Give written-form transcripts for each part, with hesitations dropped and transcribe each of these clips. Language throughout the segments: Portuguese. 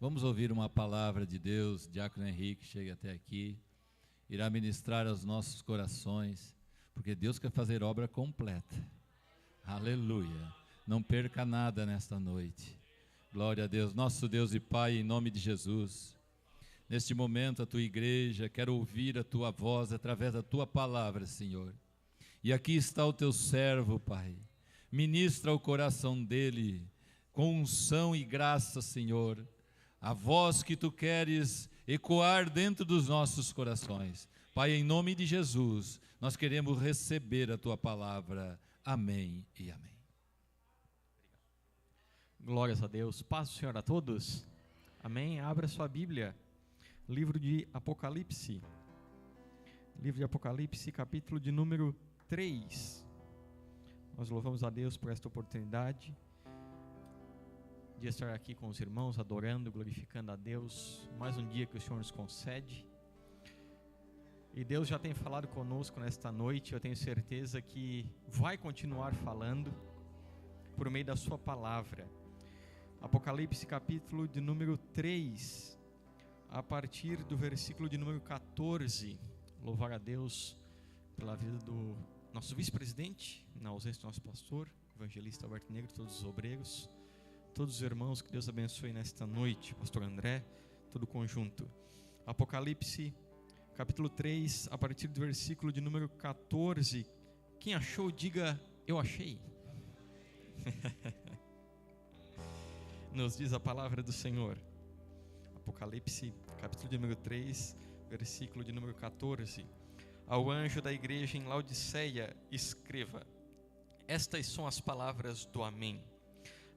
Vamos ouvir uma palavra de Deus. Diácono Henrique chega até aqui, irá ministrar aos nossos corações, porque Deus quer fazer obra completa. Aleluia. Não perca nada nesta noite. Glória a Deus, nosso Deus e Pai, em nome de Jesus. Neste momento a tua igreja quer ouvir a tua voz através da tua palavra, Senhor. E aqui está o teu servo, Pai. Ministra o coração dele com unção e graça, Senhor. A voz que tu queres ecoar dentro dos nossos corações. Pai, em nome de Jesus, nós queremos receber a tua palavra. Amém e amém. Glórias a Deus. Paz do Senhor a todos. Amém. Abra sua Bíblia. Livro de Apocalipse. Livro de Apocalipse, capítulo de número 3. Nós louvamos a Deus por esta oportunidade de estar aqui com os irmãos, adorando, glorificando a Deus. Mais um dia que o Senhor nos concede. E Deus já tem falado conosco nesta noite. Eu tenho certeza que vai continuar falando por meio da sua palavra. Apocalipse, capítulo de número 3, a partir do versículo de número 14. Louvar a Deus pela vida do nosso vice-presidente, na ausência do nosso pastor, evangelista Alberto Negro, todos os obreiros, todos os irmãos, que Deus abençoe nesta noite, pastor André, todo o conjunto. Apocalipse, capítulo 3, a partir do versículo de número 14. Quem achou, diga, eu achei. Nos diz a palavra do Senhor. Apocalipse, capítulo de número 3, versículo de número 14. Ao anjo da igreja em Laodiceia, escreva: estas são as palavras do Amém,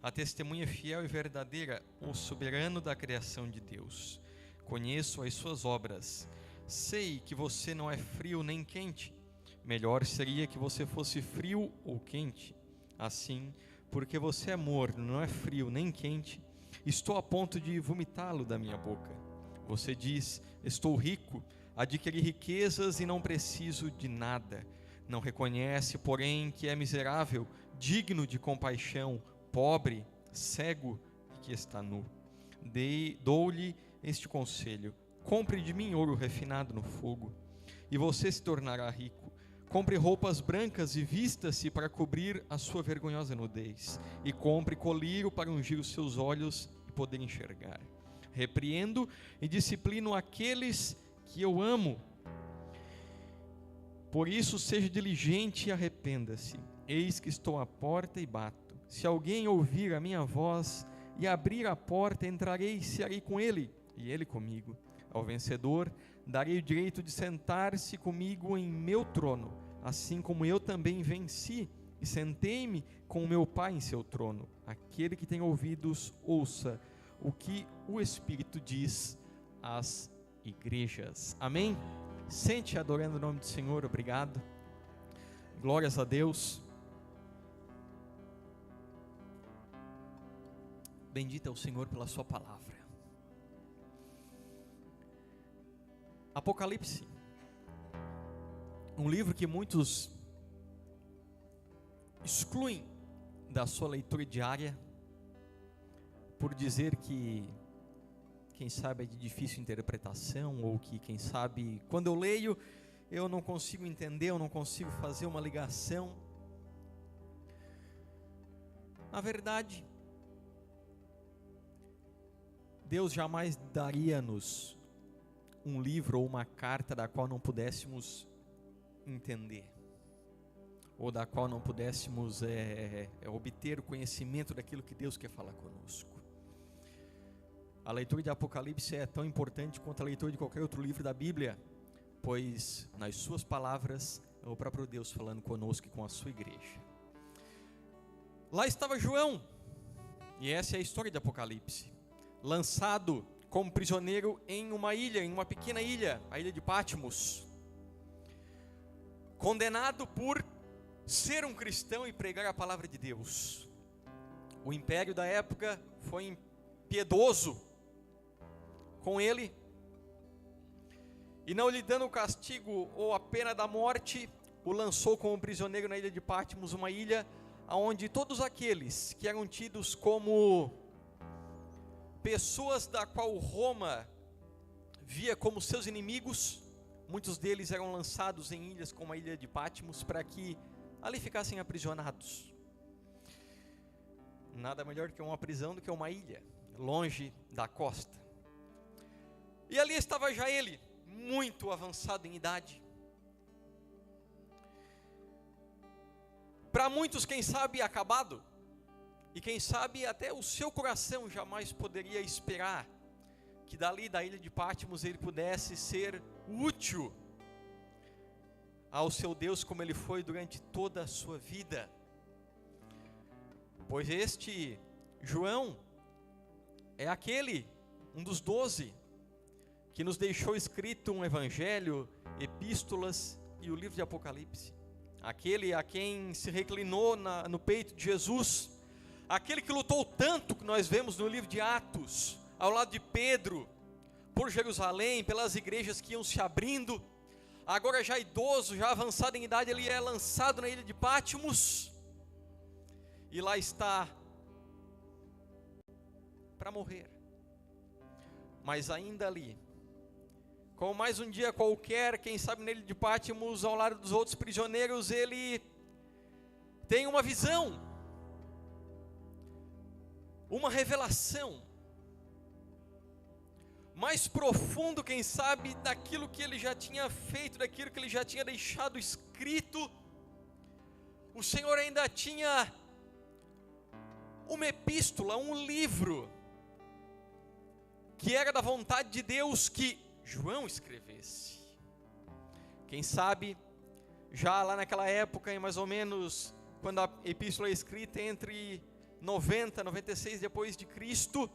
a testemunha fiel e verdadeira, o soberano da criação de Deus. Conheço as suas obras, sei que você não é frio nem quente. Melhor seria que você fosse frio ou quente. Assim, porque você é morno, não é frio nem quente, estou a ponto de vomitá-lo da minha boca. Você diz: estou rico, adquiri riquezas e não preciso de nada. Não reconhece, porém, que é miserável, digno de compaixão, pobre, cego e que está nu. Dou-lhe este conselho: compre de mim ouro refinado no fogo, e você se tornará rico. Compre roupas brancas e vista-se para cobrir a sua vergonhosa nudez, e compre colírio para ungir os seus olhos e poder enxergar. Repreendo e disciplino aqueles que eu amo. Por isso seja diligente e arrependa-se. Eis que estou à porta e bato. Se alguém ouvir a minha voz e abrir a porta, entrarei e cearei com ele, e ele comigo. Ao vencedor darei o direito de sentar-se comigo em meu trono, assim como eu também venci e sentei-me com o meu Pai em seu trono. Aquele que tem ouvidos, ouça o que o Espírito diz às igrejas. Amém? Sente adorando o nome do Senhor. Obrigado. Glórias a Deus. Bendito é o Senhor pela sua palavra. Apocalipse, um livro que muitos excluem da sua leitura diária, por dizer que, quem sabe, é de difícil interpretação, ou que, quem sabe, quando eu leio, eu não consigo entender, eu não consigo fazer uma ligação. Na verdade, Deus jamais daria-nos um livro ou uma carta da qual não pudéssemos entender, ou da qual não pudéssemos obter o conhecimento daquilo que Deus quer falar conosco. A leitura de Apocalipse é tão importante quanto a leitura de qualquer outro livro da Bíblia, pois nas suas palavras é o próprio Deus falando conosco e com a sua igreja. Lá estava João, e essa é a história de Apocalipse, lançado como prisioneiro em uma ilha, em uma pequena ilha, a ilha de Patmos, condenado por ser um cristão e pregar a palavra de Deus. O império da época foi impiedoso com ele, e não lhe dando o castigo ou a pena da morte, o lançou como prisioneiro na ilha de Patmos, uma ilha onde todos aqueles que eram tidos como pessoas da qual Roma via como seus inimigos. Muitos deles eram lançados em ilhas como a ilha de Patmos, para que ali ficassem aprisionados. Nada melhor que uma prisão do que uma ilha, longe da costa. E ali estava já ele, muito avançado em idade. Para muitos, quem sabe, acabado. E quem sabe até o seu coração jamais poderia esperar que dali da ilha de Patmos ele pudesse ser útil ao seu Deus como ele foi durante toda a sua vida. Pois este João é aquele, um dos 12, que nos deixou escrito um evangelho, epístolas e o livro de Apocalipse. Aquele a quem se reclinou no peito de Jesus, aquele que lutou tanto, que nós vemos no livro de Atos, ao lado de Pedro, por Jerusalém, pelas igrejas que iam se abrindo. Agora já idoso, já avançado em idade, ele é lançado na ilha de Patmos, e lá está para morrer. Mas ainda ali, como mais um dia qualquer, quem sabe na ilha de Patmos, ao lado dos outros prisioneiros, ele tem uma visão, uma revelação, mais profundo, quem sabe, daquilo que ele já tinha feito, daquilo que ele já tinha deixado escrito. O Senhor ainda tinha uma epístola, um livro, que era da vontade de Deus que João escrevesse. Quem sabe, já lá naquela época, em mais ou menos, quando a epístola é escrita entre 90 e 96 depois de Cristo,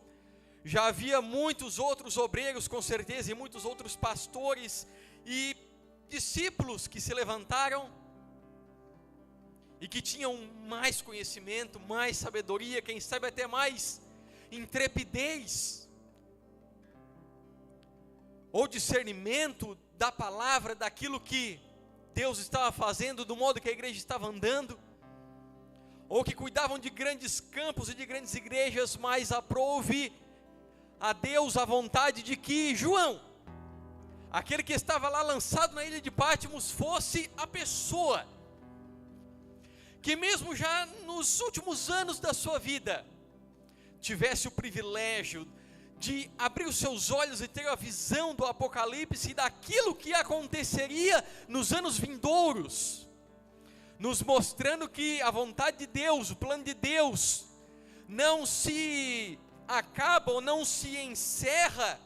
já havia muitos outros obreiros, com certeza, e muitos outros pastores e discípulos que se levantaram e que tinham mais conhecimento, mais sabedoria, quem sabe até mais intrepidez ou discernimento da palavra, daquilo que Deus estava fazendo, do modo que a igreja estava andando, ou que cuidavam de grandes campos e de grandes igrejas, mas aprouve a Deus a vontade de que João, aquele que estava lá lançado na ilha de Patmos, fosse a pessoa que mesmo já nos últimos anos da sua vida, tivesse o privilégio de abrir os seus olhos e ter a visão do Apocalipse e daquilo que aconteceria nos anos vindouros, nos mostrando que a vontade de Deus, o plano de Deus, não se acaba ou não se encerra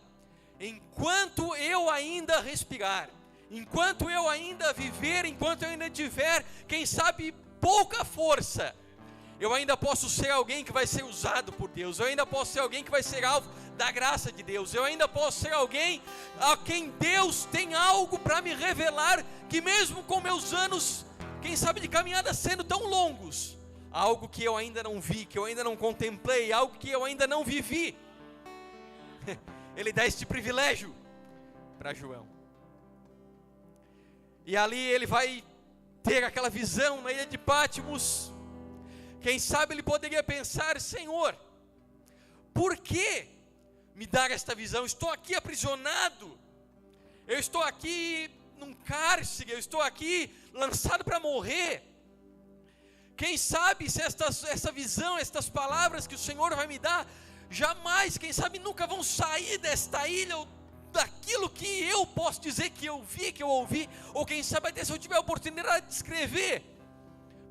enquanto eu ainda respirar, enquanto eu ainda viver, enquanto eu ainda tiver, quem sabe, pouca força. Eu ainda posso ser alguém que vai ser usado por Deus, eu ainda posso ser alguém que vai ser alvo da graça de Deus, eu ainda posso ser alguém a quem Deus tem algo para me revelar, que mesmo com meus anos, quem sabe, de caminhada sendo tão longos, algo que eu ainda não vi, que eu ainda não contemplei, algo que eu ainda não vivi. Ele dá este privilégio para João, e ali ele vai ter aquela visão na ilha de Patmos. Quem sabe ele poderia pensar: Senhor, por que me dar esta visão? Estou aqui aprisionado, eu estou aqui num cárcere, eu estou aqui lançado para morrer. Quem sabe se essa visão, estas palavras que o Senhor vai me dar, jamais, quem sabe, nunca vão sair desta ilha, ou daquilo que eu posso dizer que eu vi, que eu ouvi, ou quem sabe até se eu tiver a oportunidade de escrever,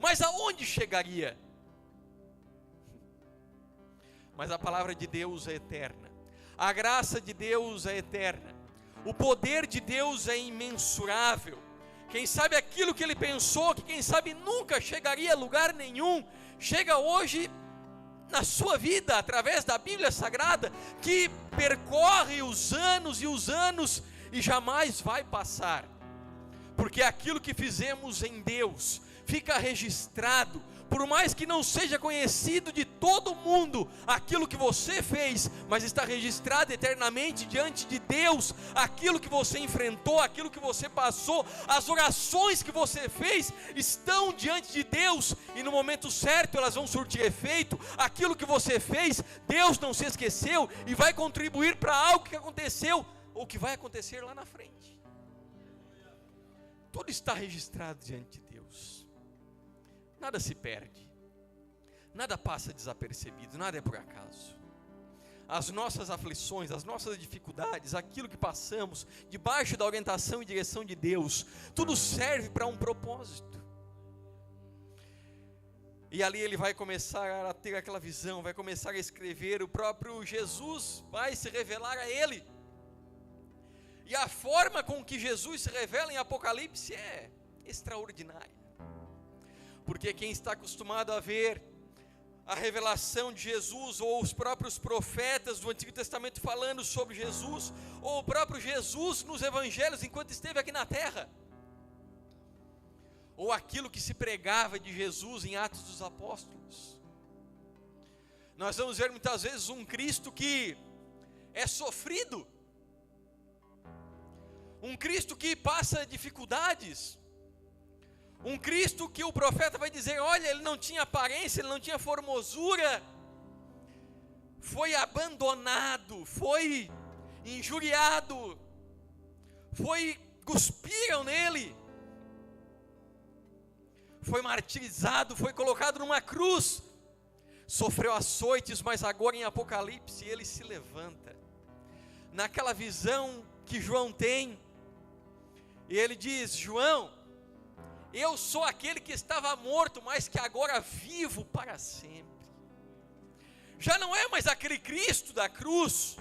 mas aonde chegaria? Mas a palavra de Deus é eterna, a graça de Deus é eterna, o poder de Deus é imensurável. Quem sabe aquilo que ele pensou, que quem sabe nunca chegaria a lugar nenhum, chega hoje na sua vida, através da Bíblia Sagrada, que percorre os anos e jamais vai passar, porque aquilo que fizemos em Deus fica registrado, Por mais que não seja conhecido de todo mundo aquilo que você fez, mas está registrado eternamente diante de Deus, aquilo que você enfrentou, aquilo que você passou, as orações que você fez, estão diante de Deus, e no momento certo elas vão surtir efeito. Aquilo que você fez, Deus não se esqueceu, e vai contribuir para algo que aconteceu, ou que vai acontecer lá na frente. Tudo está registrado diante de Deus. Nada se perde, nada passa desapercebido, nada é por acaso. As nossas aflições, as nossas dificuldades, aquilo que passamos, debaixo da orientação e direção de Deus, tudo serve para um propósito. E ali ele vai começar a ter aquela visão, vai começar a escrever, o próprio Jesus vai se revelar a ele. E a forma com que Jesus se revela em Apocalipse é extraordinária. Porque quem está acostumado a ver a revelação de Jesus, ou os próprios profetas do Antigo Testamento falando sobre Jesus, ou o próprio Jesus nos evangelhos enquanto esteve aqui na terra, ou aquilo que se pregava de Jesus em Atos dos Apóstolos, nós vamos ver muitas vezes um Cristo que é sofrido, um Cristo que passa dificuldades, um Cristo que o profeta vai dizer, olha, ele não tinha aparência, ele não tinha formosura, foi abandonado, foi injuriado, cuspiram nele, foi martirizado, foi colocado numa cruz, sofreu açoites, mas agora em Apocalipse ele se levanta, naquela visão que João tem, e ele diz, João, eu sou aquele que estava morto, mas que agora vivo para sempre. Já não é mais aquele Cristo da cruz,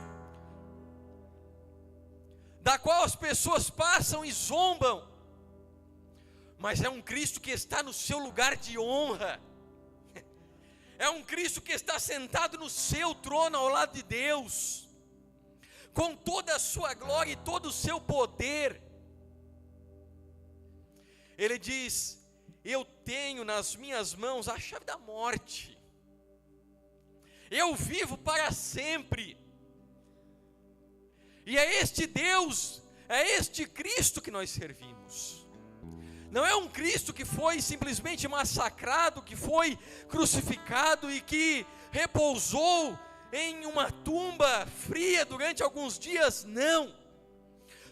da qual as pessoas passam e zombam, mas é um Cristo que está no seu lugar de honra, é um Cristo que está sentado no seu trono ao lado de Deus, com toda a sua glória e todo o seu poder. Ele diz, eu tenho nas minhas mãos a chave da morte, eu vivo para sempre, e é este Deus, é este Cristo que nós servimos. Não é um Cristo que foi simplesmente massacrado, que foi crucificado e que repousou em uma tumba fria durante alguns dias, não.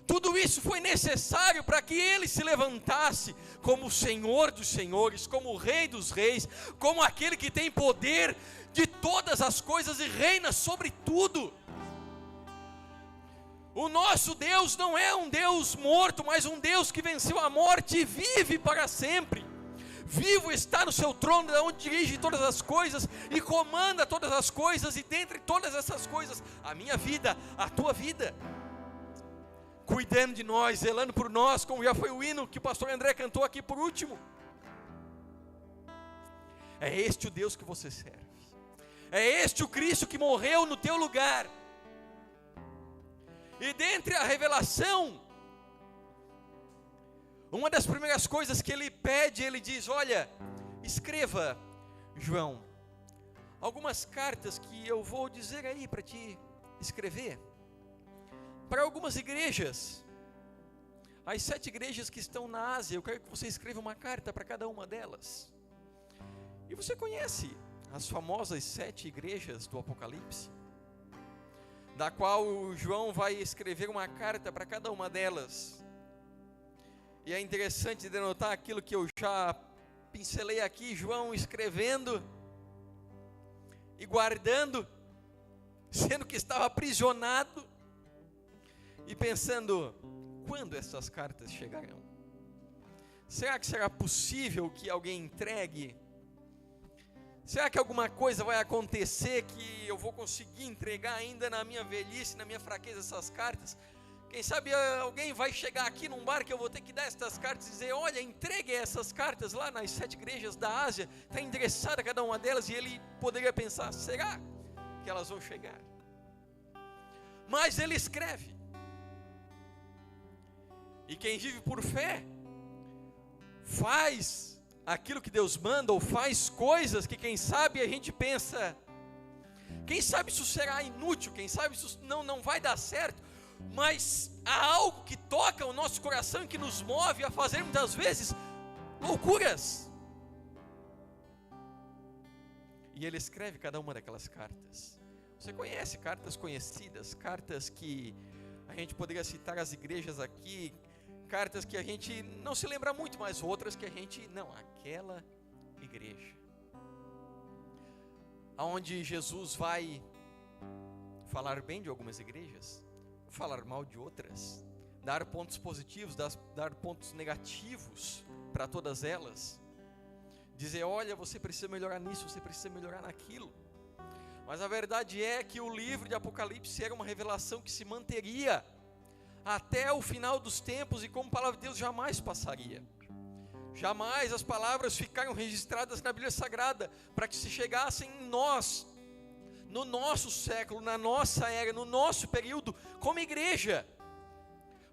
Tudo isso foi necessário para que ele se levantasse como o Senhor dos senhores, como o Rei dos reis, como aquele que tem poder de todas as coisas e reina sobre tudo. O nosso Deus não é um Deus morto, mas um Deus que venceu a morte e vive para sempre. Vivo está no seu trono, onde dirige todas as coisas e comanda todas as coisas, e dentre todas essas coisas, a minha vida, a tua vida, cuidando de nós, zelando por nós, como já foi o hino que o pastor André cantou aqui por último. É este o Deus que você serve, é este o Cristo que morreu no teu lugar. E dentre a revelação, uma das primeiras coisas que ele pede, ele diz, olha, escreva, João, algumas cartas que eu vou dizer aí para te escrever, para algumas igrejas, as 7 igrejas que estão na Ásia, eu quero que você escreva uma carta para cada uma delas. E você conhece as famosas 7 igrejas do Apocalipse, da qual o João vai escrever uma carta para cada uma delas. E é interessante denotar aquilo que eu já pincelei aqui, João escrevendo e guardando, sendo que estava aprisionado, e pensando, quando essas cartas chegarão? Será que será possível que alguém entregue? Será que alguma coisa vai acontecer que eu vou conseguir entregar ainda na minha velhice, na minha fraqueza essas cartas? Quem sabe alguém vai chegar aqui num bar que eu vou ter que dar essas cartas e dizer, olha, entregue essas cartas lá nas 7 igrejas da Ásia, está endereçada cada uma delas, e ele poderia pensar, será que elas vão chegar? Mas ele escreve, e quem vive por fé, faz aquilo que Deus manda, ou faz coisas que quem sabe a gente pensa, quem sabe isso será inútil, quem sabe isso não vai dar certo, mas há algo que toca o nosso coração e que nos move a fazer muitas vezes loucuras. E ele escreve cada uma daquelas cartas. Você conhece cartas conhecidas, cartas que a gente poderia citar as igrejas aqui, cartas que a gente não se lembra muito, mas outras que a gente, não, aquela igreja, onde Jesus vai falar bem de algumas igrejas, falar mal de outras, dar pontos positivos, dar pontos negativos para todas elas, dizer, olha, você precisa melhorar nisso, você precisa melhorar naquilo. Mas a verdade é que o livro de Apocalipse era uma revelação que se manteria até o final dos tempos, e como palavra de Deus jamais passaria. Jamais as palavras ficaram registradas na Bíblia Sagrada, para que se chegassem em nós, no nosso século, na nossa era, no nosso período, como igreja,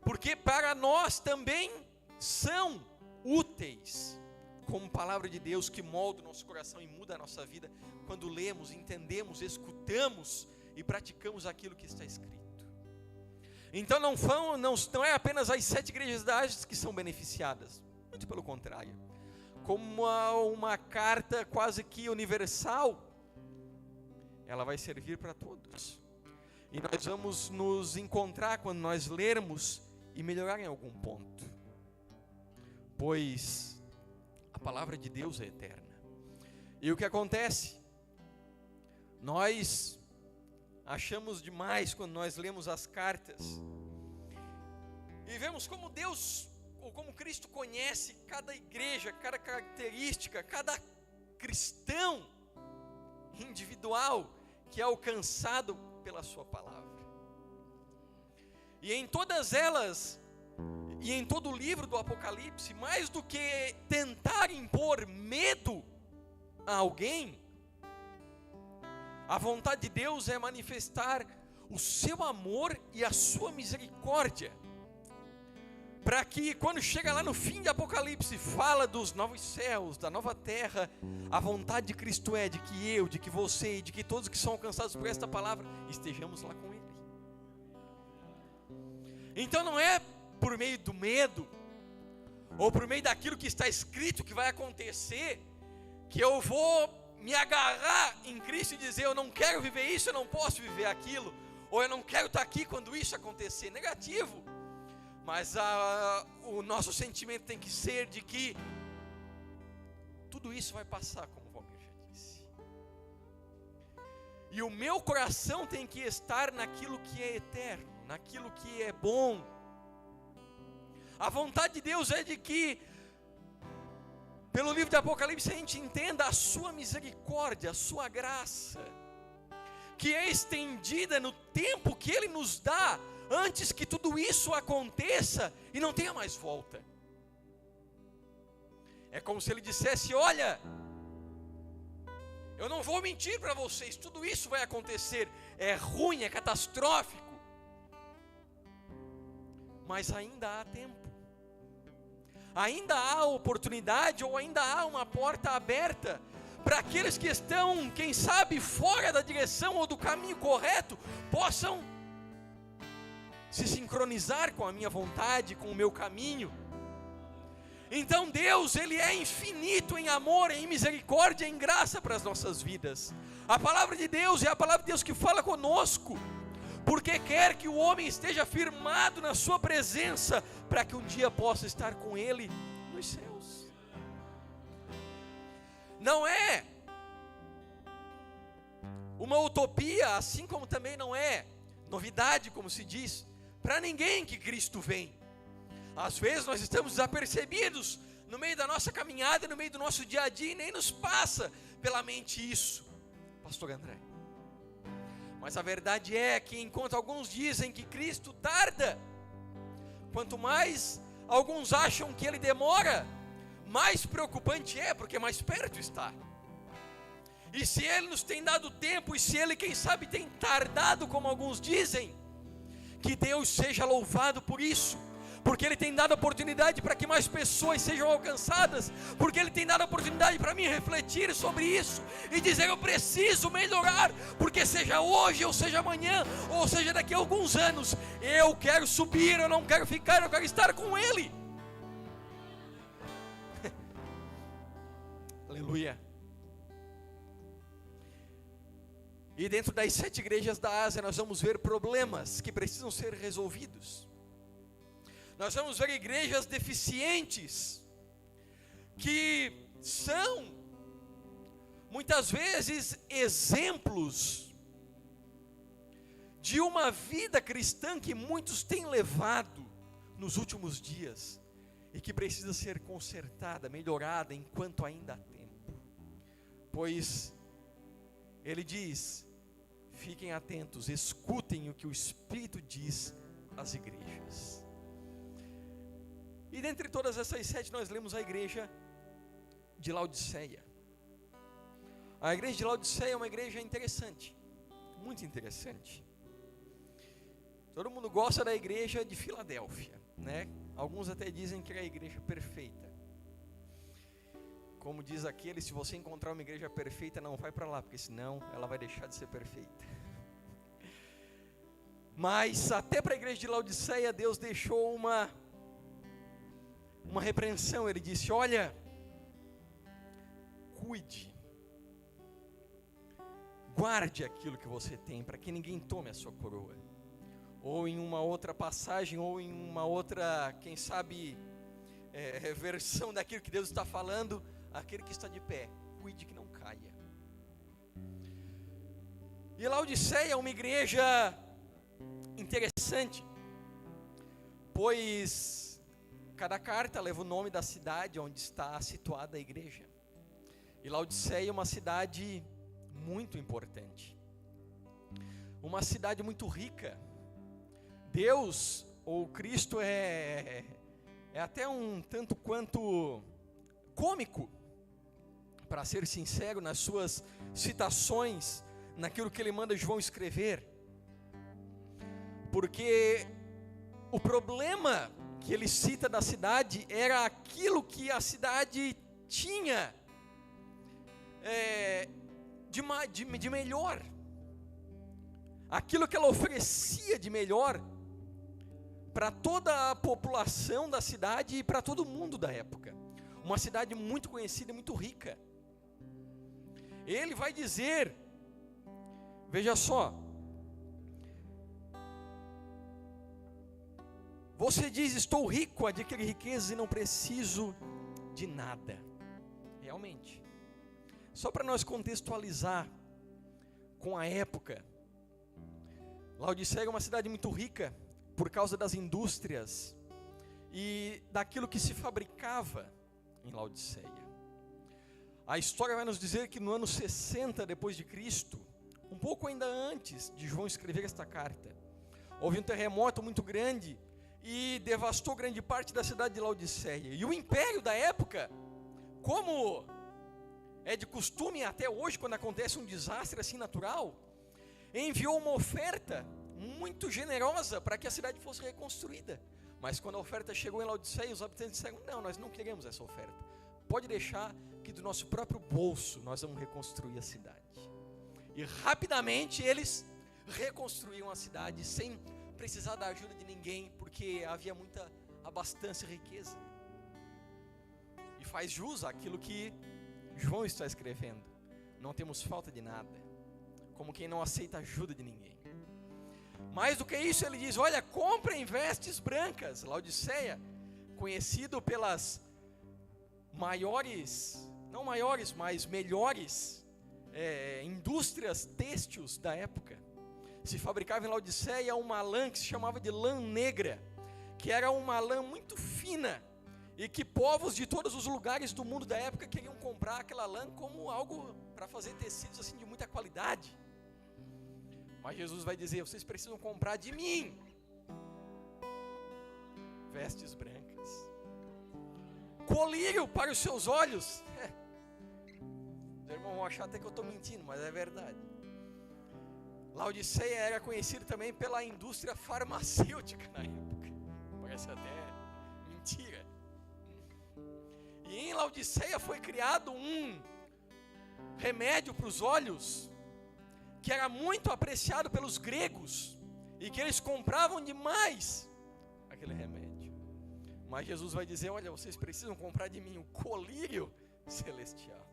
porque para nós também são úteis, como palavra de Deus que molda o nosso coração e muda a nossa vida, quando lemos, entendemos, escutamos e praticamos aquilo que está escrito. Então não é apenas as 7 igrejas da Ásia que são beneficiadas, muito pelo contrário, como uma carta quase que universal, ela vai servir para todos, e nós vamos nos encontrar quando nós lermos e melhorar em algum ponto, pois a palavra de Deus é eterna. E o que acontece? Nós achamos demais quando nós lemos as cartas e vemos como Deus, ou como Cristo conhece cada igreja, cada característica, cada cristão individual que é alcançado pela sua palavra. E em todas elas, e em todo o livro do Apocalipse, mais do que tentar impor medo a alguém, a vontade de Deus é manifestar o seu amor e a sua misericórdia, para que quando chega lá no fim de Apocalipse, fala dos novos céus, da nova terra, a vontade de Cristo é de que eu, de que você, de que todos que são alcançados por esta palavra, estejamos lá com Ele. Então não é por meio do medo, ou por meio daquilo que está escrito que vai acontecer, que eu vou me agarrar em Cristo e dizer, eu não quero viver isso, eu não posso viver aquilo, ou eu não quero estar aqui quando isso acontecer. Negativo. Mas o nosso sentimento tem que ser de que tudo isso vai passar, como o Valmir já disse, e o meu coração tem que estar naquilo que é eterno, naquilo que é bom. A vontade de Deus é de que, pelo livro de Apocalipse, a gente entenda a sua misericórdia, a sua graça, que é estendida no tempo que Ele nos dá, antes que tudo isso aconteça e não tenha mais volta. É como se Ele dissesse, olha, eu não vou mentir para vocês, tudo isso vai acontecer, é ruim, é catastrófico, mas ainda há tempo, ainda há oportunidade, ou ainda há uma porta aberta, para aqueles que estão, quem sabe, fora da direção ou do caminho correto, possam se sincronizar com a minha vontade, com o meu caminho. Então Deus, Ele é infinito em amor, em misericórdia, em graça para as nossas vidas. A palavra de Deus é a palavra de Deus que fala conosco, porque quer que o homem esteja firmado na sua presença, para que um dia possa estar com Ele nos céus. Não é uma utopia, assim como também não é novidade, como se diz, para ninguém que Cristo vem. Às vezes nós estamos desapercebidos no meio da nossa caminhada, no meio do nosso dia a dia, e nem nos passa pela mente isso, pastor André. Mas a verdade é que enquanto alguns dizem que Cristo tarda, quanto mais alguns acham que Ele demora, mais preocupante é, porque mais perto está. E se Ele nos tem dado tempo, e se Ele, quem sabe, tem tardado, como alguns dizem, que Deus seja louvado por isso. porque Ele tem dado oportunidade para que mais pessoas sejam alcançadas, porque Ele tem dado oportunidade para mim refletir sobre isso e dizer: eu preciso melhorar, porque seja hoje, ou seja amanhã, ou seja daqui a alguns anos, eu quero subir, eu não quero ficar, eu quero estar com Ele. Aleluia. E dentro das 7 igrejas da Ásia nós vamos ver problemas que precisam ser resolvidos. Nós vamos ver igrejas deficientes, que são, muitas vezes, exemplos de uma vida cristã que muitos têm levado nos últimos dias, e que precisa ser consertada, melhorada, enquanto ainda há tempo. Pois, ele diz: fiquem atentos, escutem o que o Espírito diz às igrejas. E dentre todas essas 7, nós lemos a igreja de Laodiceia. A igreja de Laodiceia é uma igreja interessante, muito interessante. Todo mundo gosta da igreja de Filadélfia, né? Alguns até dizem que é a igreja perfeita. Como diz aquele: se você encontrar uma igreja perfeita, não vai para lá, porque senão ela vai deixar de ser perfeita. Mas até para a igreja de Laodiceia, Deus deixou uma repreensão. Ele disse: olha, cuide, guarde aquilo que você tem, para que ninguém tome a sua coroa. Ou em uma outra passagem, ou em uma outra, quem sabe, versão daquilo que Deus está falando: aquele que está de pé, cuide que não caia. E Laodiceia é uma igreja interessante, pois cada carta leva o nome da cidade onde está situada a igreja. E Laodiceia é uma cidade muito importante, uma cidade muito rica. Deus, ou Cristo, é até um tanto quanto cômico, para ser sincero, nas suas citações, naquilo que ele manda João escrever, porque o problema que ele cita da cidade era aquilo que a cidade tinha de melhor, aquilo que ela oferecia de melhor para toda a população da cidade e para todo mundo da época. Uma cidade muito conhecida e muito rica. Ele vai dizer, veja só: você diz, estou rico, adquiri riquezas e não preciso de nada. Realmente, só para nós contextualizar com a época, Laodiceia é uma cidade muito rica por causa das indústrias e daquilo que se fabricava em Laodiceia. A história vai nos dizer que no ano 60 depois de Cristo, um pouco ainda antes de João escrever esta carta, houve um terremoto muito grande e devastou grande parte da cidade de Laodiceia. E o império da época, como é de costume até hoje quando acontece um desastre assim natural, enviou uma oferta muito generosa para que a cidade fosse reconstruída. Mas quando a oferta chegou em Laodiceia, os habitantes disseram: não, nós não queremos essa oferta, pode deixar que do nosso próprio bolso nós vamos reconstruir a cidade. E rapidamente eles reconstruíram a cidade sem precisar da ajuda de ninguém, porque havia muita abastança e riqueza. E faz jus àquilo que João está escrevendo: não temos falta de nada, como quem não aceita ajuda de ninguém. Mais do que isso, ele diz: olha, comprem vestes brancas. Laodiceia, conhecido pelas maiores, não maiores, mas melhores indústrias têxteis da época. Se fabricava em Laodiceia uma lã que se chamava de lã negra, que era uma lã muito fina, e que povos de todos os lugares do mundo da época queriam comprar aquela lã como algo para fazer tecidos assim de muita qualidade. Mas Jesus vai dizer: vocês precisam comprar de mim vestes brancas, colírio para os seus olhos. Os irmãos vão achar até que eu estou mentindo, mas é verdade. Laodiceia era conhecido também pela indústria farmacêutica na época. parece até mentira. E em Laodiceia foi criado um remédio para os olhos, que era muito apreciado pelos gregos, e que eles compravam demais aquele remédio. Mas Jesus vai dizer: olha, vocês precisam comprar de mim o colírio celestial.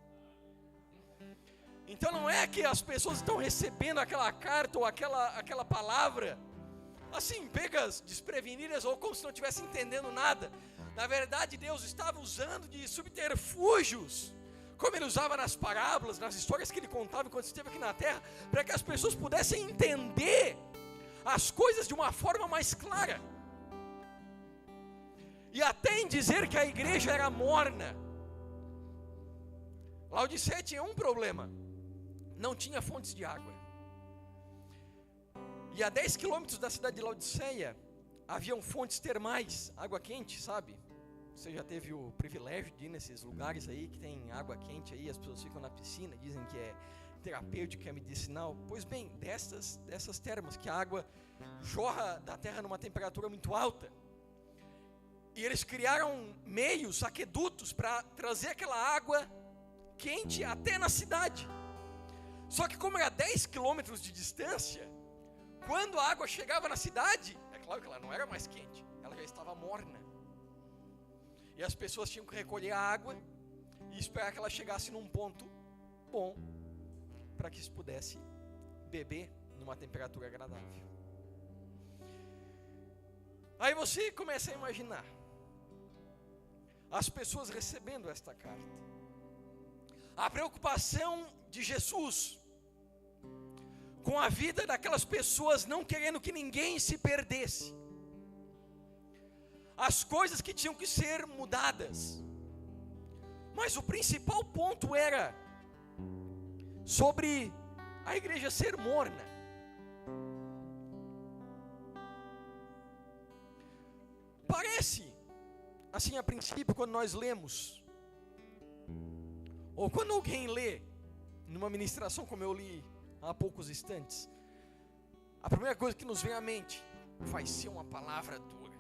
Então não é que as pessoas estão recebendo aquela carta ou aquela palavra assim, pegas desprevenidas, ou como se não estivesse entendendo nada. Na verdade, Deus estava usando de subterfúgios, como Ele usava nas parábolas, nas histórias que Ele contava enquanto esteve aqui na terra, para que as pessoas pudessem entender as coisas de uma forma mais clara. E até em dizer que a igreja era morna. Laodiceia tinha um problema: não tinha fontes de água. E a 10 quilômetros da cidade de Laodiceia haviam fontes termais, água quente, sabe? Você já teve o privilégio de ir nesses lugares aí que tem água quente aí, as pessoas ficam na piscina, dizem que é terapêutico, é medicinal. Pois bem, dessas termas, que a água jorra da terra numa temperatura muito alta. E eles criaram meios, aquedutos, para trazer aquela água quente até na cidade. Só que como era 10 quilômetros de distância, quando a água chegava na cidade, é claro que ela não era mais quente, ela já estava morna. E as pessoas tinham que recolher a água e esperar que ela chegasse num ponto bom, para que se pudesse beber numa temperatura agradável. Aí você começa a imaginar as pessoas recebendo esta carta, a preocupação de Jesus com a vida daquelas pessoas, não querendo que ninguém se perdesse, as coisas que tinham que ser mudadas. Mas o principal ponto era sobre a igreja ser morna. Parece, assim a princípio, quando nós lemos, ou quando alguém lê numa ministração como eu li há poucos instantes, a primeira coisa que nos vem à mente: vai ser uma palavra dura,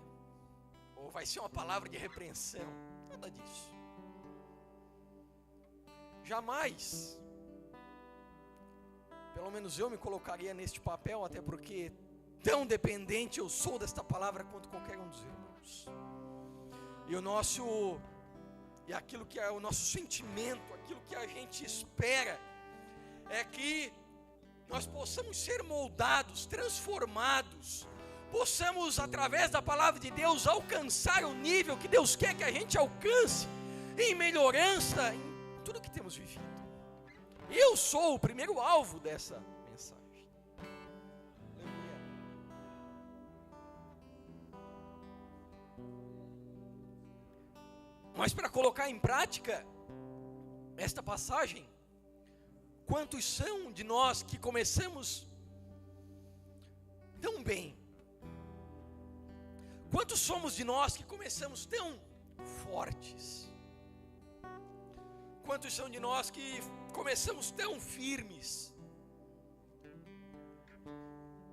ou vai ser uma palavra de repreensão. Nada disso. Jamais, pelo menos eu me colocaria neste papel, até porque tão dependente eu sou desta palavra quanto qualquer um dos irmãos. E aquilo que é o nosso sentimento, aquilo que a gente espera, é que nós possamos ser moldados, transformados, possamos, através da palavra de Deus, alcançar o nível que Deus quer que a gente alcance, em melhorança, em tudo que temos vivido. Eu sou o primeiro alvo dessa mensagem. Aleluia. Mas para colocar em prática esta passagem, quantos são de nós que começamos tão bem? Quantos somos de nós que começamos tão fortes? Quantos são de nós que começamos tão firmes?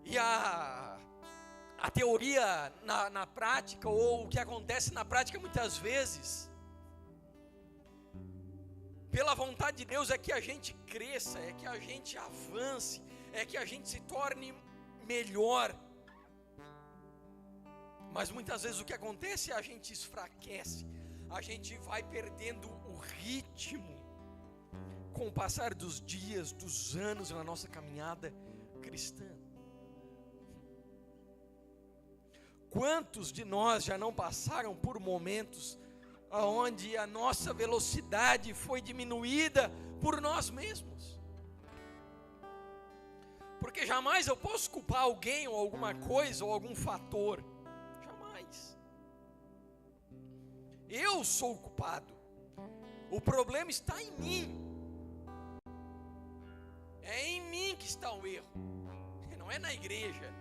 E a teoria na prática, ou o que acontece na prática muitas vezes, pela vontade de Deus, é que a gente cresça, é que a gente avance, é que a gente se torne melhor. Mas muitas vezes o que acontece é a gente enfraquece, a gente vai perdendo o ritmo com o passar dos dias, dos anos na nossa caminhada cristã. Quantos de nós já não passaram por momentos onde a nossa velocidade foi diminuída por nós mesmos? Porque jamais eu posso culpar alguém ou alguma coisa ou algum fator. Jamais. Eu sou o culpado. O problema está em mim. É em mim que está o erro. Não é na igreja,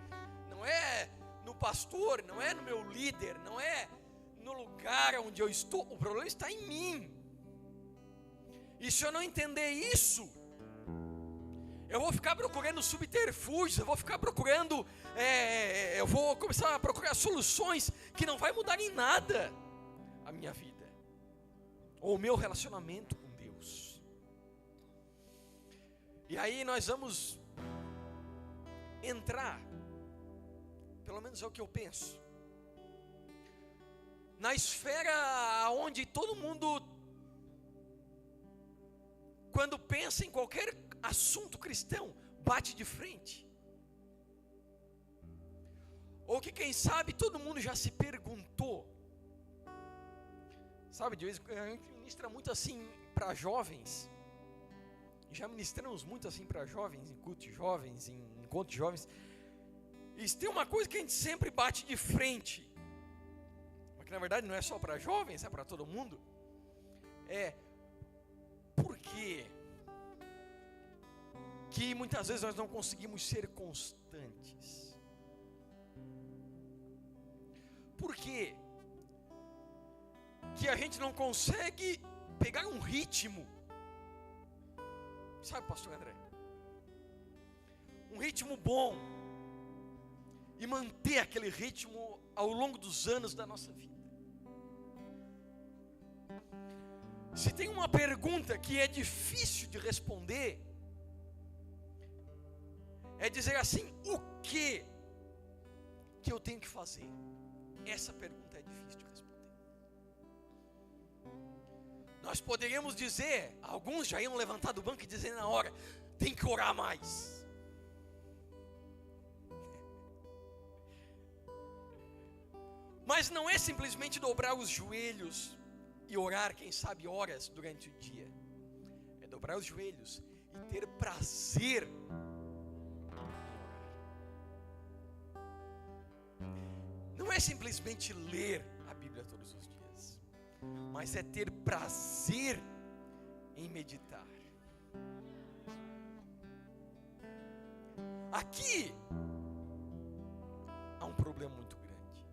não é no pastor, não é no meu líder, não é no lugar onde eu estou. O problema está em mim. E se eu não entender isso, eu vou ficar procurando subterfúgios, eu vou ficar procurando eu vou começar a procurar soluções que não vai mudar em nada a minha vida, ou o meu relacionamento com Deus. E aí nós vamos entrar, pelo menos é o que eu penso, na esfera onde todo mundo, quando pensa em qualquer assunto cristão, bate de frente. Ou que quem sabe todo mundo já se perguntou. Sabe, de vez em quando a gente ministra muito assim para jovens. Já ministramos muito assim para jovens, em cultos de jovens, em encontros de jovens. E tem uma coisa que a gente sempre bate de frente, mas que na verdade não é só para jovens, é para todo mundo. É, por quê que muitas vezes nós não conseguimos ser constantes? Por quê que a gente não consegue pegar um ritmo? Sabe, pastor André? Um ritmo bom e manter aquele ritmo ao longo dos anos da nossa vida. Se tem uma pergunta que é difícil de responder, é dizer assim: o que eu tenho que fazer? Essa pergunta é difícil de responder. Nós poderíamos dizer, alguns já iam levantar do banco e dizer na hora: tem que orar mais. Mas não é simplesmente dobrar os joelhos e orar, quem sabe horas durante o dia. É dobrar os joelhos e ter prazer em orar. Não é simplesmente ler a Bíblia todos os dias, mas é ter prazer em meditar. Aqui há um problema muito grande.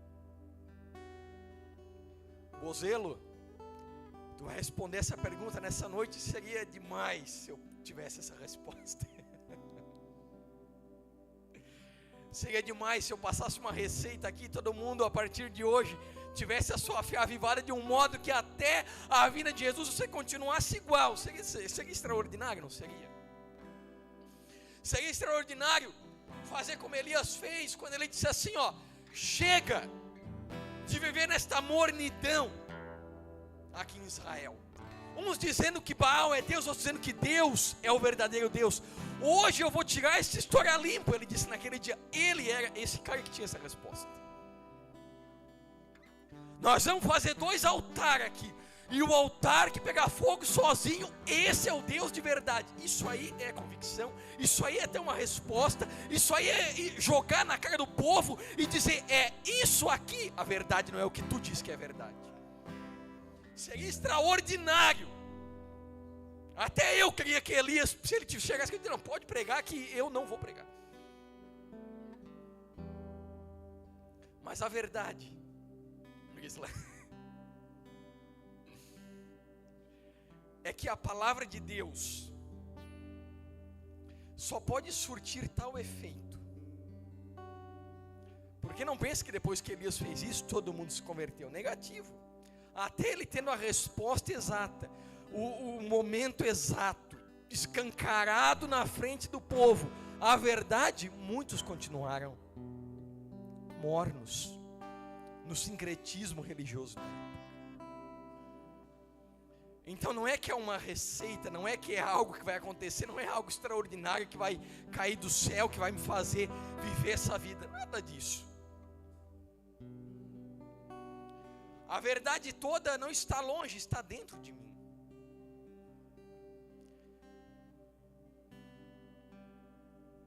Bozelo, tu vai responder essa pergunta nessa noite, seria demais se eu tivesse essa resposta. Seria demais se eu passasse uma receita aqui, todo mundo a partir de hoje tivesse a sua fé avivada de um modo que até a vinda de Jesus você continuasse igual. Seria extraordinário, não seria? Seria extraordinário fazer como Elias fez quando ele disse assim: ó, chega de viver nesta mornidão aqui em Israel. Uns dizendo que Baal é Deus, outros dizendo que Deus é o verdadeiro Deus. Hoje eu vou tirar essa história limpa. Ele disse naquele dia, ele era esse cara que tinha essa resposta. Nós vamos fazer 2 altares aqui, e o altar que pegar fogo sozinho, esse é o Deus de verdade. Isso aí é convicção, isso aí é ter uma resposta, isso aí é jogar na cara do povo e dizer: é isso aqui, a verdade não é o que tu diz que é verdade. Seria extraordinário. Até eu queria que Elias, se ele chegasse, ele não pode pregar, que eu não vou pregar. Mas a verdade é que a palavra de Deus só pode surtir tal efeito. Porque não pense que depois que Elias fez isso, todo mundo se converteu. Negativo. Até ele tendo a resposta exata, o momento exato, escancarado na frente do povo, a verdade, muitos continuaram mornos no sincretismo religioso. Então não é que é uma receita, não é que é algo que vai acontecer, não é algo extraordinário que vai cair do céu, que vai me fazer viver essa vida, nada disso. A verdade toda não está longe, está dentro de mim.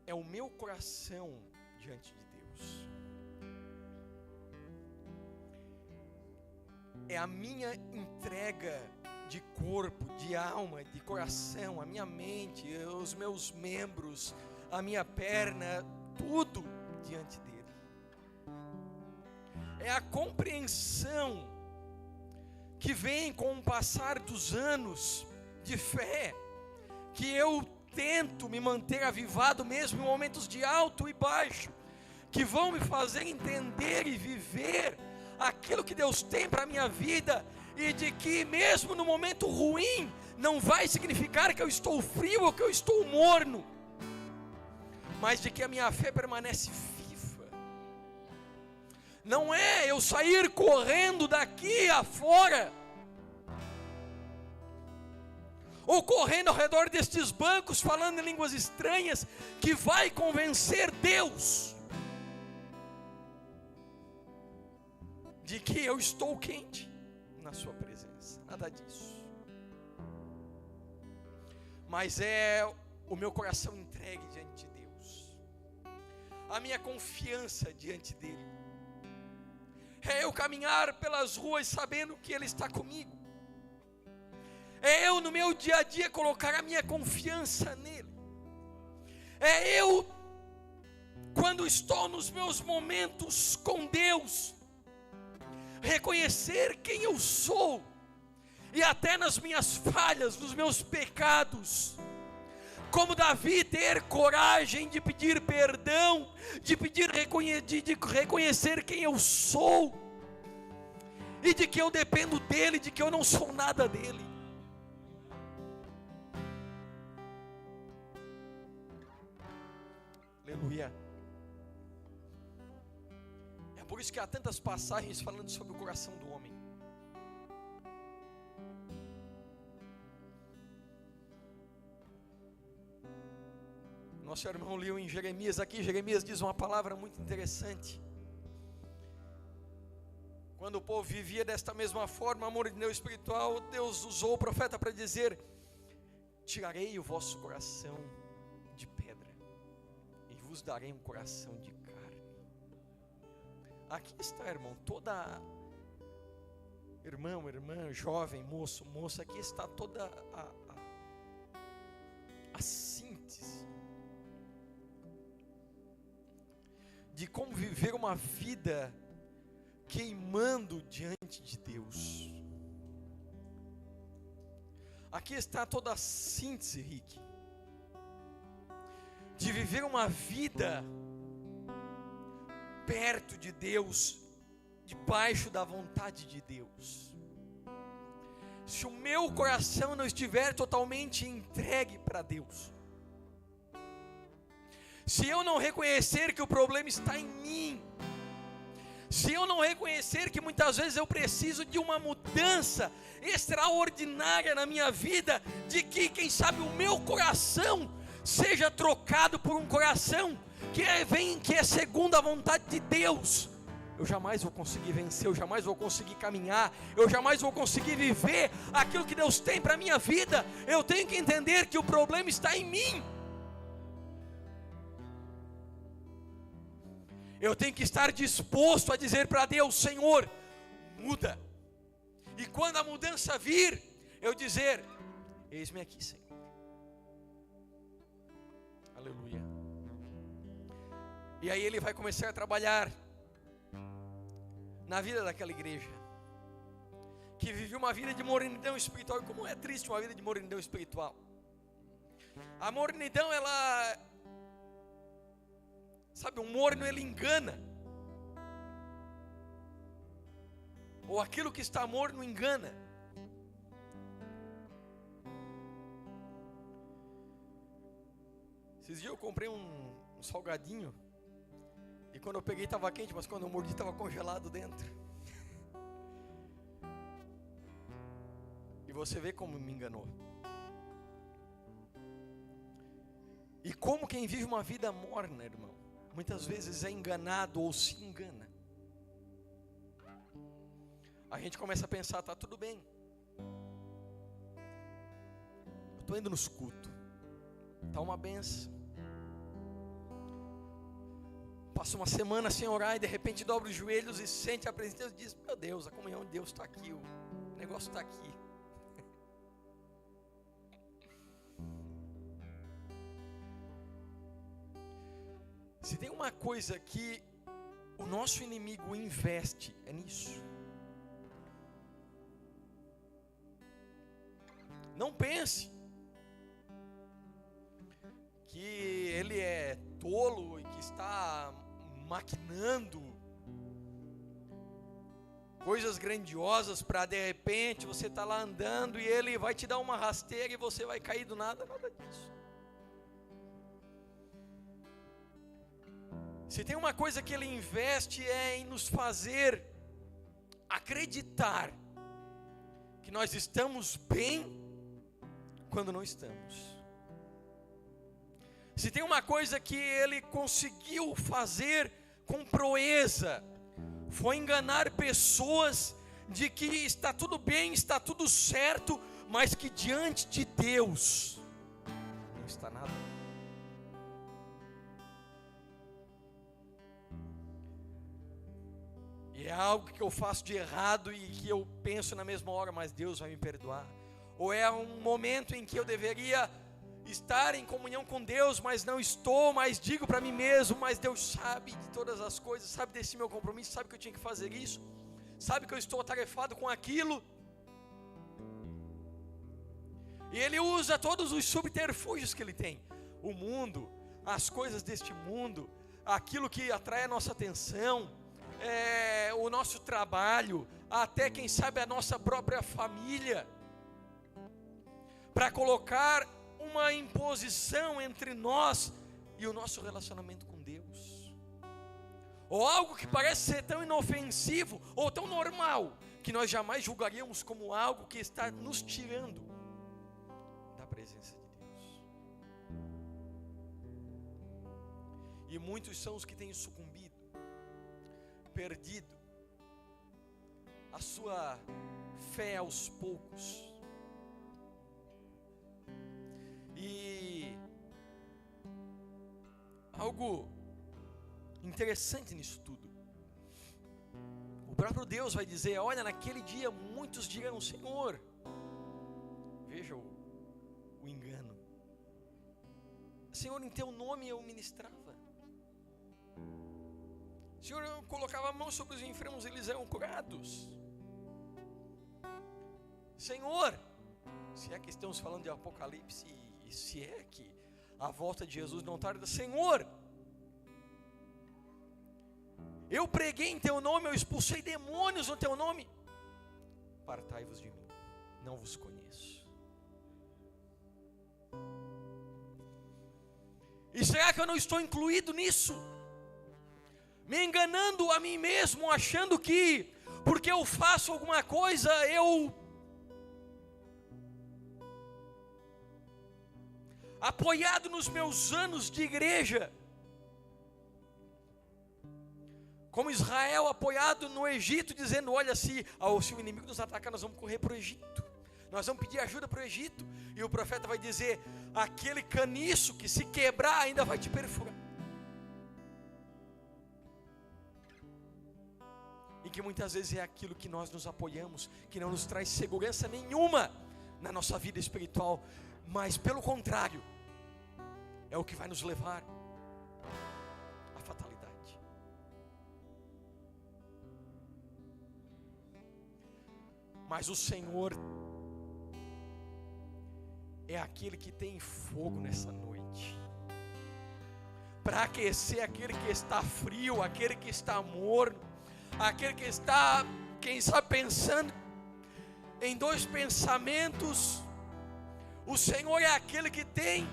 É o meu coração diante de Deus. É a minha entrega de corpo, de alma, de coração, a minha mente, os meus membros, a minha perna, tudo diante dele. É a compreensão que vem com o passar dos anos de fé, que eu tento me manter avivado mesmo em momentos de alto e baixo, que vão me fazer entender e viver aquilo que Deus tem para a minha vida, e de que mesmo no momento ruim, não vai significar que eu estou frio ou que eu estou morno, mas de que a minha fé permanece viva. Não é eu sair correndo daqui afora, ou correndo ao redor destes bancos, falando em línguas estranhas, que vai convencer Deus de que eu estou quente na sua presença. Nada disso. Mas é o meu coração entregue diante de Deus, a minha confiança diante dele, é eu caminhar pelas ruas sabendo que Ele está comigo, é eu no meu dia a dia colocar a minha confiança nele, é eu, quando estou nos meus momentos com Deus, reconhecer quem eu sou, e até nas minhas falhas, nos meus pecados, como Davi, ter coragem de pedir perdão, de reconhecer quem eu sou, e de que eu dependo dele, de que eu não sou nada dele. Aleluia. É por isso que há tantas passagens falando sobre o coração do homem. Nosso irmão leu em Jeremias aqui. Jeremias diz uma palavra muito interessante. Quando o povo vivia desta mesma forma, amor de Deus espiritual, Deus usou o profeta para dizer: tirarei o vosso coração de pedra e vos darei um coração de carne. Aqui está, irmão, irmão, irmã, jovem, moço, moça, aqui está toda a síntese de como viver uma vida queimando diante de Deus. Aqui está toda a síntese, Rick, de viver uma vida perto de Deus, debaixo da vontade de Deus. Se o meu coração não estiver totalmente entregue para Deus, se eu não reconhecer que o problema está em mim, se eu não reconhecer que muitas vezes eu preciso de uma mudança extraordinária na minha vida, de que, quem sabe, o meu coração seja trocado por um coração que é segundo a vontade de Deus, eu jamais vou conseguir vencer, eu jamais vou conseguir caminhar, eu jamais vou conseguir viver aquilo que Deus tem para a minha vida. Eu tenho que entender que o problema está em mim. Eu tenho que estar disposto a dizer para Deus: Senhor, muda. E quando a mudança vir, eu dizer: eis-me aqui, Senhor. Aleluia. E aí Ele vai começar a trabalhar na vida daquela igreja, que vivia uma vida de mornidão espiritual. E como é triste uma vida de mornidão espiritual. A mornidão, ela... Sabe, um morno, ele engana. Ou aquilo que está morno engana. Esses dias eu comprei um salgadinho, e quando eu peguei estava quente, mas quando eu mordi estava congelado dentro. E você vê como me enganou. E como quem vive uma vida morna, irmão, muitas vezes é enganado ou se engana. A gente começa a pensar: tá tudo bem, eu estou indo nos cultos, tá uma benção. Passa uma semana sem orar e de repente dobra os joelhos e sente a presença de Deus e diz: meu Deus, a comunhão de Deus está aqui, o negócio está aqui. Se tem uma coisa que o nosso inimigo investe, é nisso. Não pense que ele é tolo e que está maquinando coisas grandiosas para de repente você estar lá andando e ele vai te dar uma rasteira e você vai cair do nada, nada disso. Se tem uma coisa que ele investe é em nos fazer acreditar que nós estamos bem quando não estamos. Se tem uma coisa que ele conseguiu fazer com proeza, foi enganar pessoas de que está tudo bem, está tudo certo, mas que diante de Deus não está nada. E é algo que eu faço de errado e que eu penso na mesma hora, mas Deus vai me perdoar. Ou é um momento em que eu deveria estar em comunhão com Deus, mas não estou, mas digo para mim mesmo, mas Deus sabe de todas as coisas, sabe desse meu compromisso, sabe que eu tinha que fazer isso, sabe que eu estou atarefado com aquilo. E Ele usa todos os subterfúgios que Ele tem, o mundo, as coisas deste mundo, aquilo que atrai a nossa atenção, o nosso trabalho, até quem sabe a nossa própria família, para colocar uma imposição entre nós e o nosso relacionamento com Deus, ou algo que parece ser tão inofensivo ou tão normal, que nós jamais julgaríamos como algo que está nos tirando da presença de Deus. E muitos são os que têm sucumbido, perdido a sua fé aos poucos. E algo interessante nisso tudo, o próprio Deus vai dizer: olha, naquele dia muitos dirão: Senhor, veja o engano, Senhor, em teu nome eu ministrava, Senhor, eu colocava a mão sobre os enfermos, eles eram curados, Senhor, se é que estamos falando de Apocalipse, e se é que a volta de Jesus não tarda, Senhor, eu preguei em teu nome, eu expulsei demônios no teu nome, apartai-vos de mim, não vos conheço. E será que eu não estou incluído nisso? Me enganando a mim mesmo, achando que porque eu faço alguma coisa, eu apoiado nos meus anos de igreja, como Israel apoiado no Egito, dizendo: olha, se o inimigo nos atacar, nós vamos correr para o Egito, nós vamos pedir ajuda para o Egito, e o profeta vai dizer: aquele caniço que se quebrar ainda vai te perfurar. E que muitas vezes é aquilo que nós nos apoiamos, que não nos traz segurança nenhuma na nossa vida espiritual, mas pelo contrário, é o que vai nos levar à fatalidade. Mas o Senhor é aquele que tem fogo nessa noite, para aquecer aquele que está frio, aquele que está morno, aquele que está, quem sabe, pensando em dois pensamentos. O Senhor é aquele que tem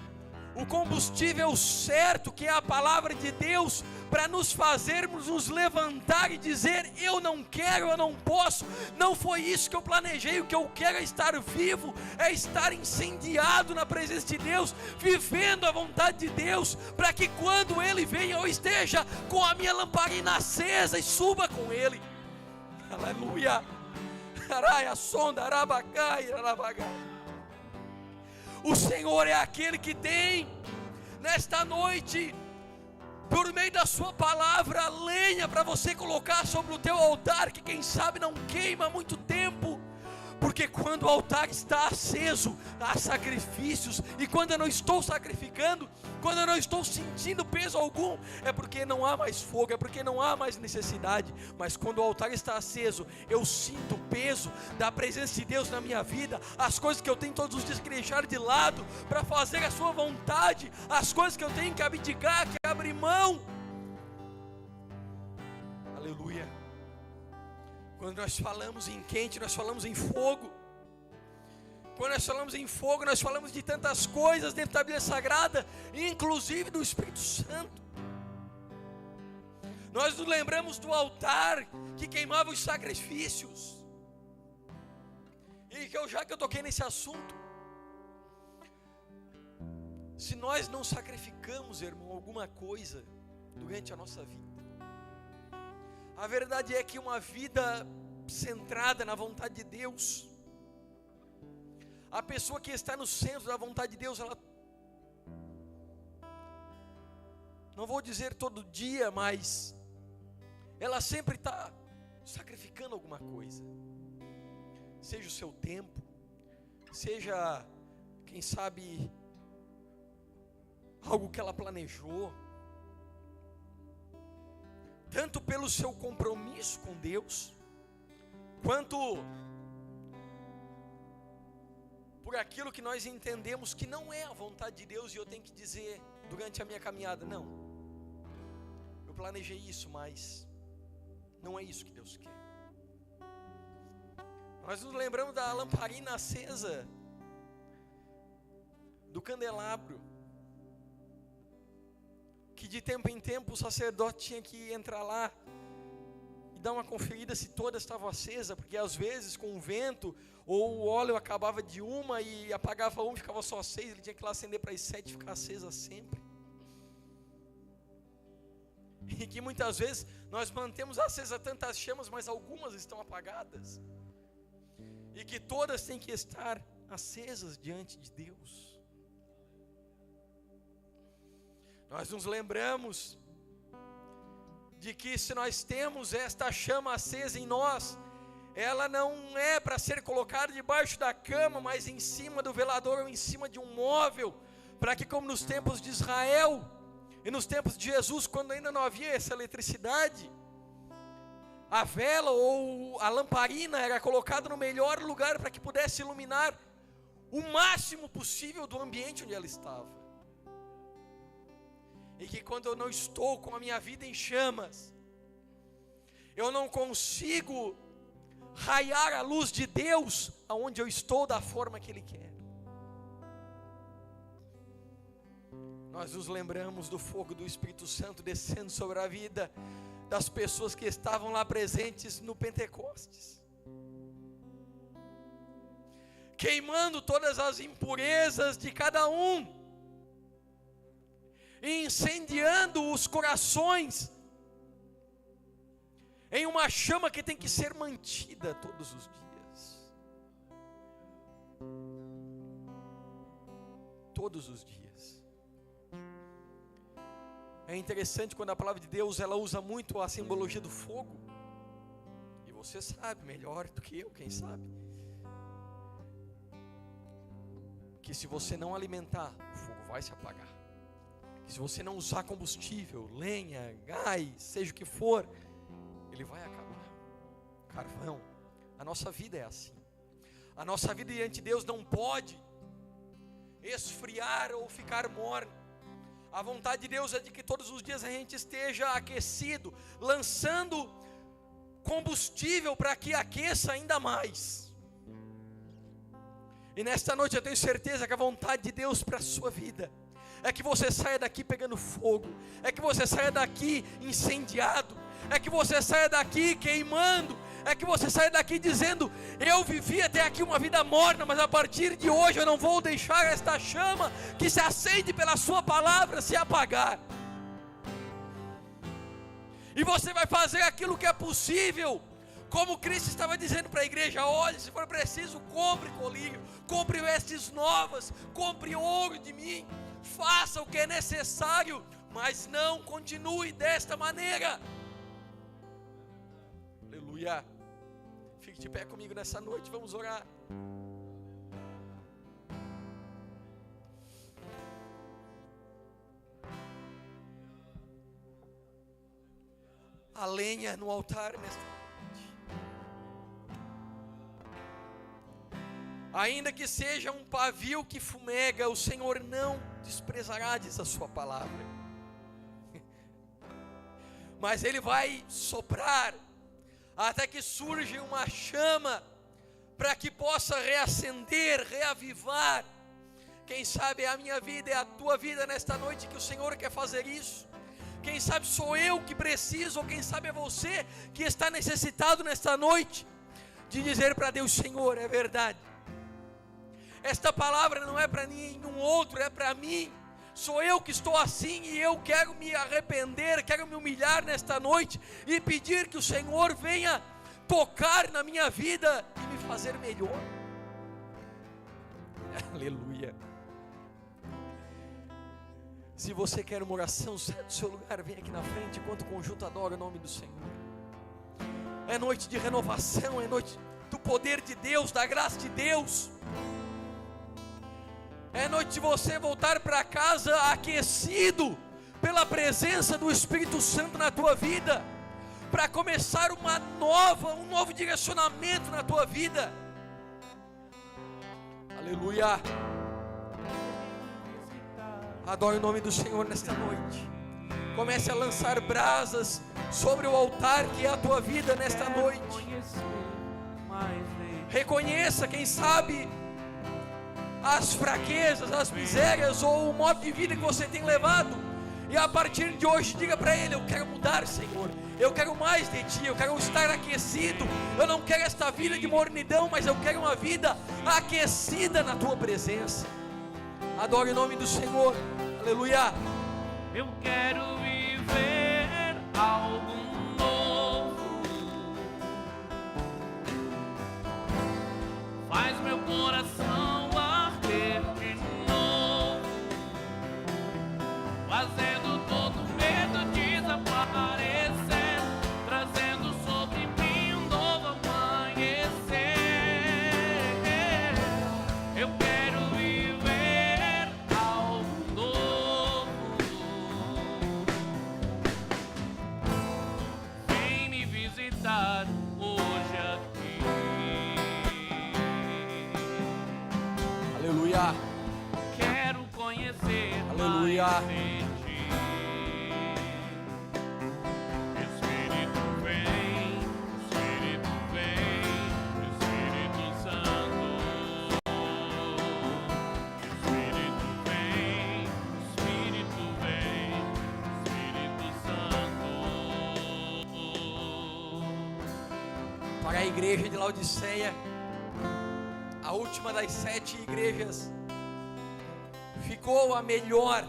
o combustível certo, que é a palavra de Deus, para nos fazermos nos levantar e dizer: eu não quero, eu não posso, não foi isso que eu planejei, o que eu quero é estar vivo, é estar incendiado na presença de Deus, vivendo a vontade de Deus, para que quando Ele venha eu esteja com a minha lamparina acesa e suba com Ele. Aleluia. Araia sonda, arabacai, arabagai. O Senhor é aquele que tem, nesta noite, por meio da sua palavra, lenha para você colocar sobre o teu altar, que quem sabe não queima há muito tempo, porque quando o altar está aceso, há sacrifícios, e quando eu não estou sacrificando, quando eu não estou sentindo peso algum, é porque não há mais fogo, é porque não há mais necessidade. Mas quando o altar está aceso, eu sinto o peso da presença de Deus na minha vida, as coisas que eu tenho todos os dias que deixar de lado, para fazer a sua vontade, as coisas que eu tenho que abdicar, que abrir mão. Aleluia. Quando nós falamos em quente, nós falamos em fogo. Quando nós falamos em fogo, nós falamos de tantas coisas dentro da Bíblia Sagrada, inclusive do Espírito Santo. Nós nos lembramos do altar que queimava os sacrifícios. E já que eu toquei nesse assunto, se nós não sacrificamos, irmão, alguma coisa durante a nossa vida, a verdade é que uma vida centrada na vontade de Deus, a pessoa que está no centro da vontade de Deus, ela, não vou dizer todo dia, mas ela sempre está sacrificando alguma coisa. Seja o seu tempo, seja, quem sabe, algo que ela planejou, tanto pelo seu compromisso com Deus, quanto por aquilo que nós entendemos que não é a vontade de Deus. E eu tenho que dizer durante a minha caminhada, não, eu planejei isso, mas não é isso que Deus quer. Nós nos lembramos da lamparina acesa, do candelabro, que de tempo em tempo o sacerdote tinha que entrar lá e dar uma conferida se todas estavam acesas, porque às vezes com o vento, ou o óleo acabava de uma e apagava uma e ficava só 6, ele tinha que ir lá acender para as 7 e ficar acesa sempre. E que muitas vezes nós mantemos acesa tantas chamas, mas algumas estão apagadas. E que todas têm que estar acesas diante de Deus. Nós nos lembramos de que se nós temos esta chama acesa em nós, ela não é para ser colocada debaixo da cama, mas em cima do velador ou em cima de um móvel, para que, como nos tempos de Israel e nos tempos de Jesus, quando ainda não havia essa eletricidade, a vela ou a lamparina era colocada no melhor lugar para que pudesse iluminar o máximo possível do ambiente onde ela estava. E que quando eu não estou com a minha vida em chamas, eu não consigo raiar a luz de Deus aonde eu estou da forma que Ele quer. Nós nos lembramos do fogo do Espírito Santo descendo sobre a vida das pessoas que estavam lá presentes no Pentecostes, queimando todas as impurezas de cada um, e incendiando os corações em uma chama que tem que ser mantida todos os dias. Todos os dias. É interessante quando a palavra de Deus, ela usa muito a simbologia do fogo. E você sabe melhor do que eu, quem sabe, que se você não alimentar, o fogo vai se apagar. Que se você não usar combustível, lenha, gás, seja o que for, ele vai acabar. Carvão. A nossa vida é assim. A nossa vida diante de Deus não pode esfriar ou ficar morna. A vontade de Deus é de que todos os dias a gente esteja aquecido, lançando combustível para que aqueça ainda mais. E nesta noite eu tenho certeza que a vontade de Deus para a sua vida é que você saia daqui pegando fogo, é que você saia daqui incendiado, é que você saia daqui queimando, é que você saia daqui dizendo: eu vivi até aqui uma vida morna, mas a partir de hoje eu não vou deixar esta chama que se acende pela sua palavra se apagar. E você vai fazer aquilo que é possível, como Cristo estava dizendo para a igreja: olhe, se for preciso, compre colírio, compre vestes novas, compre ouro de mim, faça o que é necessário, mas não continue desta maneira. Aleluia. Fique de pé comigo nessa noite, vamos orar. A lenha no altar nesta noite, ainda que seja um pavio que fumega, o Senhor não desprezará, diz a sua palavra. mas Ele vai soprar até que surja uma chama, para que possa reacender, reavivar. Quem sabe é a minha vida, é a tua vida nesta noite que o Senhor quer fazer isso. Quem sabe sou eu que preciso, ou quem sabe é você que está necessitado nesta noite de dizer para Deus: Senhor, é verdade, esta palavra não é para nenhum outro, é para mim. Sou eu que estou assim e eu quero me arrepender, quero me humilhar nesta noite e pedir que o Senhor venha tocar na minha vida e me fazer melhor. Aleluia. Se você quer uma oração, sai do seu lugar, vem aqui na frente enquanto o conjunto adora o nome do Senhor. É noite de renovação, é noite do poder de Deus, da graça de Deus. É noite de você voltar para casa aquecido pela presença do Espírito Santo na tua vida, para começar um novo direcionamento na tua vida. Aleluia. Adore o nome do Senhor nesta noite. Comece a lançar brasas sobre o altar que é a tua vida nesta noite. Reconheça, quem sabe, as fraquezas, as misérias ou o modo de vida que você tem levado, e a partir de hoje diga para Ele: eu quero mudar, Senhor, eu quero mais de Ti, eu quero estar aquecido, eu não quero esta vida de mornidão, mas eu quero uma vida aquecida na Tua presença. Adore o nome do Senhor. Aleluia. Eu quero viver algo novo. Faz meu coração arder de novo, fazendo todo medo desaparecer, trazendo sobre mim um novo amanhecer. Eu quero viver algo novo. Vem me visitar hoje aqui. Aleluia. Quero conhecer Aleluia. mais de Ti. Espírito vem, Espírito vem, Espírito Santo. Espírito vem, Espírito vem, Espírito Santo. Para a igreja de Laodiceia, a última das 7 igrejas, ficou a melhor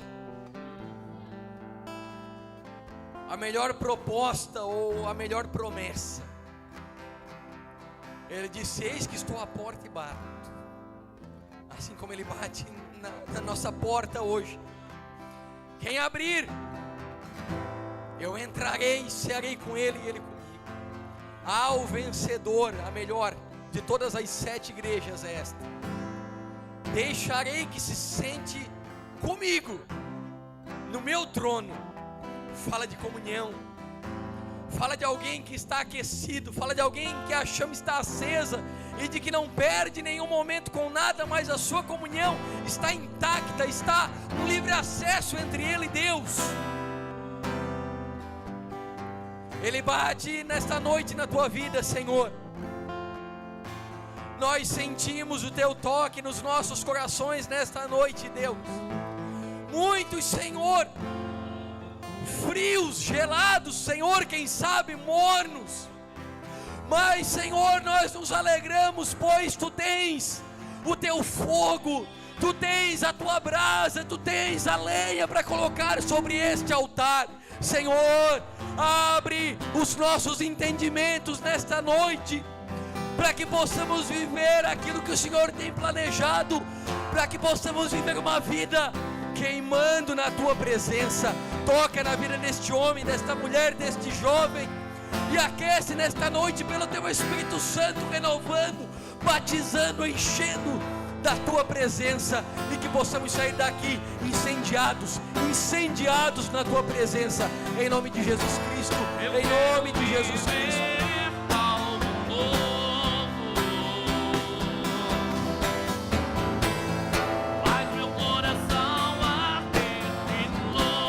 proposta ou a melhor promessa. Ele disse: eis que estou à porta e bato. Assim como Ele bate na nossa porta hoje. Quem abrir, eu entrarei e cearei com Ele e Ele comigo. Ao vencedor, a melhor de todas as 7 igrejas é esta: deixarei que se sente comigo no meu trono. Fala de comunhão, fala de alguém que está aquecido, fala de alguém que a chama está acesa e de que não perde nenhum momento com nada, mas a sua comunhão está intacta, está no livre acesso entre ele e Deus. Ele bate nesta noite na tua vida, Senhor. Nós sentimos o Teu toque nos nossos corações nesta noite, Deus. Muitos, Senhor, frios, gelados, Senhor, quem sabe mornos. Mas, Senhor, nós nos alegramos, pois Tu tens o Teu fogo, Tu tens a Tua brasa, Tu tens a lenha para colocar sobre este altar. Senhor, abre os nossos entendimentos nesta noite, para que possamos viver aquilo que o Senhor tem planejado, para que possamos viver uma vida queimando na Tua presença. Toca na vida deste homem, desta mulher, deste jovem, e aquece nesta noite pelo Teu Espírito Santo, renovando, batizando, enchendo da Tua presença, e que possamos sair daqui incendiados na Tua presença, em nome de Jesus Cristo, em nome de Jesus Cristo.